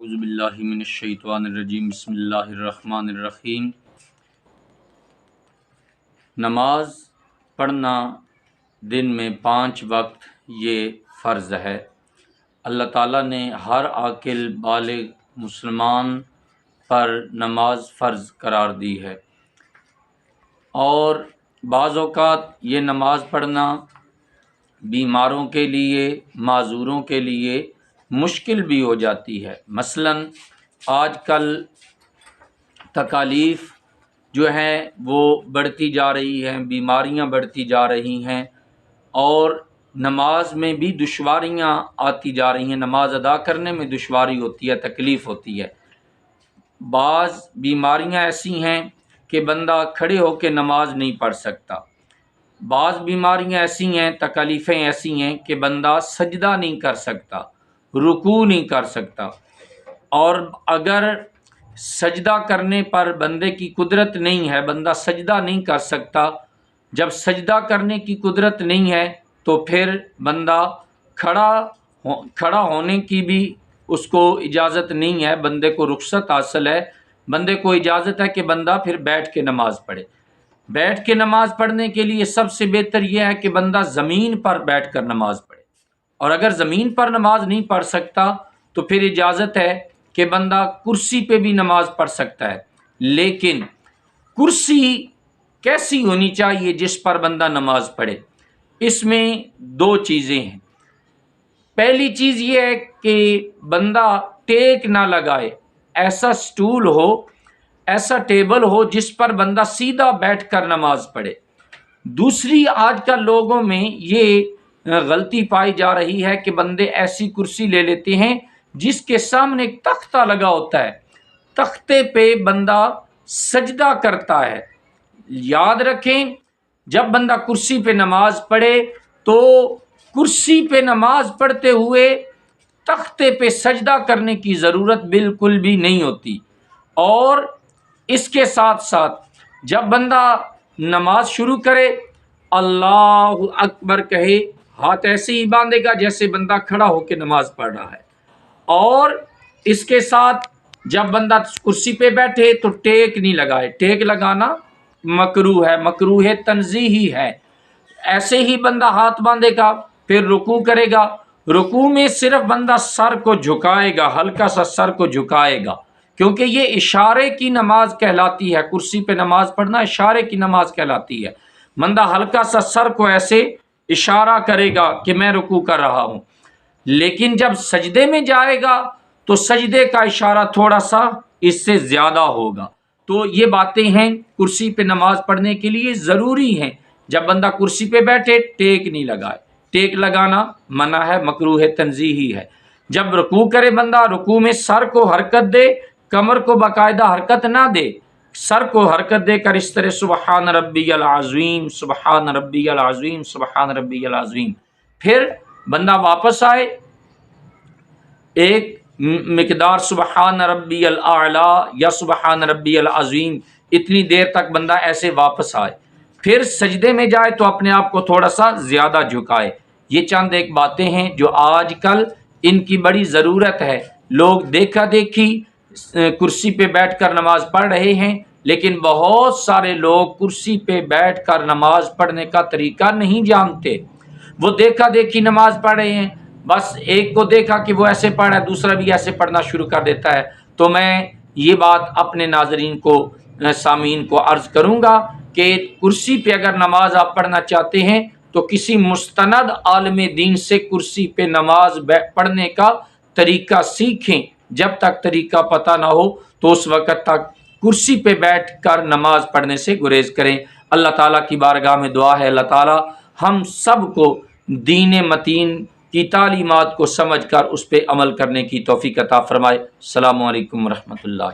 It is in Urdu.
اعوذ باللہ من الشیطان الرجیم بسم اللہ الرحمن الرحیم۔ نماز پڑھنا دن میں 5 وقت یہ فرض ہے۔ اللہ تعالیٰ نے ہر عاقل بالغ مسلمان پر نماز فرض قرار دی ہے، اور بعض اوقات یہ نماز پڑھنا بیماروں کے لیے، معذوروں کے لیے مشکل بھی ہو جاتی ہے۔ مثلاً آج کل تکالیف جو ہیں وہ بڑھتی جا رہی ہیں، بیماریاں بڑھتی جا رہی ہیں، اور نماز میں بھی دشواریاں آتی جا رہی ہیں، نماز ادا کرنے میں دشواری ہوتی ہے، تکلیف ہوتی ہے۔ بعض بیماریاں ایسی ہیں کہ بندہ کھڑے ہو کے نماز نہیں پڑھ سکتا، بعض بیماریاں ایسی ہیں، تکالیفیں ایسی ہیں کہ بندہ سجدہ نہیں کر سکتا، رکوع نہیں کر سکتا، اور اگر سجدہ کرنے پر بندے کی قدرت نہیں ہے، بندہ سجدہ نہیں کر سکتا، جب سجدہ کرنے کی قدرت نہیں ہے تو پھر بندہ کھڑا ہونے کی بھی اس کو اجازت نہیں ہے، بندے کو رخصت حاصل ہے، بندے کو اجازت ہے کہ بندہ پھر بیٹھ کے نماز پڑھے۔ بیٹھ کے نماز پڑھنے کے لیے سب سے بہتر یہ ہے کہ بندہ زمین پر بیٹھ کر نماز پڑھے، اور اگر زمین پر نماز نہیں پڑھ سکتا تو پھر اجازت ہے کہ بندہ کرسی پہ بھی نماز پڑھ سکتا ہے، لیکن کرسی کیسی ہونی چاہیے جس پر بندہ نماز پڑھے؟ اس میں 2 چیزیں ہیں۔ پہلی چیز یہ ہے کہ بندہ ٹیک نہ لگائے، ایسا سٹول ہو، ایسا ٹیبل ہو جس پر بندہ سیدھا بیٹھ کر نماز پڑھے۔ دوسری، آج کل لوگوں میں یہ غلطی پائی جا رہی ہے کہ بندے ایسی کرسی لے لیتے ہیں جس کے سامنے ایک تختہ لگا ہوتا ہے، تختے پہ بندہ سجدہ کرتا ہے۔ یاد رکھیں، جب بندہ کرسی پہ نماز پڑھے تو کرسی پہ نماز پڑھتے ہوئے تختے پہ سجدہ کرنے کی ضرورت بالکل بھی نہیں ہوتی، اور اس کے ساتھ ساتھ جب بندہ نماز شروع کرے اللہ اکبر کہے، ہاتھ ایسے ہی باندھے گا جیسے بندہ کھڑا ہو کے نماز پڑھ رہا ہے، اور اس کے ساتھ جب بندہ کرسی پہ بیٹھے تو ٹیک نہیں لگائے، ٹیک لگانا مکروہ ہے، مکروہ تنزیہی ہے۔ ایسے ہی بندہ ہاتھ باندھے گا، پھر رکوع کرے گا، رکوع میں صرف بندہ سر کو جھکائے گا، ہلکا سا سر کو جھکائے گا، کیونکہ یہ اشارے کی نماز کہلاتی ہے، کرسی پہ نماز پڑھنا اشارے کی نماز کہلاتی ہے۔ بندہ ہلکا سا سر کو ایسے اشارہ کرے گا کہ میں رکوع کر رہا ہوں، لیکن جب سجدے میں جائے گا تو سجدے کا اشارہ تھوڑا سا اس سے زیادہ ہوگا۔ تو یہ باتیں ہیں کرسی پہ نماز پڑھنے کے لیے ضروری ہیں۔ جب بندہ کرسی پہ بیٹھے ٹیک نہیں لگائے، ٹیک لگانا منع ہے، مکروہ تنزیہی ہے۔ جب رکوع کرے بندہ، رکوع میں سر کو حرکت دے، کمر کو باقاعدہ حرکت نہ دے، سر کو حرکت دے کر اس طرح سبحان ربی العظیم، سبحان ربی العظیم، سبحان ربی العظیم۔ پھر بندہ واپس آئے، ایک مقدار سبحان ربی الاعلی یا سبحان ربی العظیم، اتنی دیر تک بندہ ایسے واپس آئے، پھر سجدے میں جائے تو اپنے آپ کو تھوڑا سا زیادہ جھکائے۔ یہ چند ایک باتیں ہیں جو آج کل ان کی بڑی ضرورت ہے۔ لوگ دیکھا دیکھی کرسی پہ بیٹھ کر نماز پڑھ رہے ہیں، لیکن بہت سارے لوگ کرسی پہ بیٹھ کر نماز پڑھنے کا طریقہ نہیں جانتے۔ وہ دیکھا دیکھی نماز پڑھ رہے ہیں، بس ایک کو دیکھا کہ وہ ایسے پڑھ رہا ہے، دوسرا بھی ایسے پڑھنا شروع کر دیتا ہے۔ تو میں یہ بات اپنے ناظرین کو، سامعین کو عرض کروں گا کہ کرسی پہ اگر نماز آپ پڑھنا چاہتے ہیں تو کسی مستند عالم دین سے کرسی پہ نماز پڑھنے کا طریقہ سیکھیں۔ جب تک طریقہ پتہ نہ ہو تو اس وقت تک کرسی پہ بیٹھ کر نماز پڑھنے سے گریز کریں۔ اللہ تعالیٰ کی بارگاہ میں دعا ہے، اللہ تعالیٰ ہم سب کو دین متین کی تعلیمات کو سمجھ کر اس پہ عمل کرنے کی توفیق عطا فرمائے۔ السلام علیکم ورحمۃ اللہ۔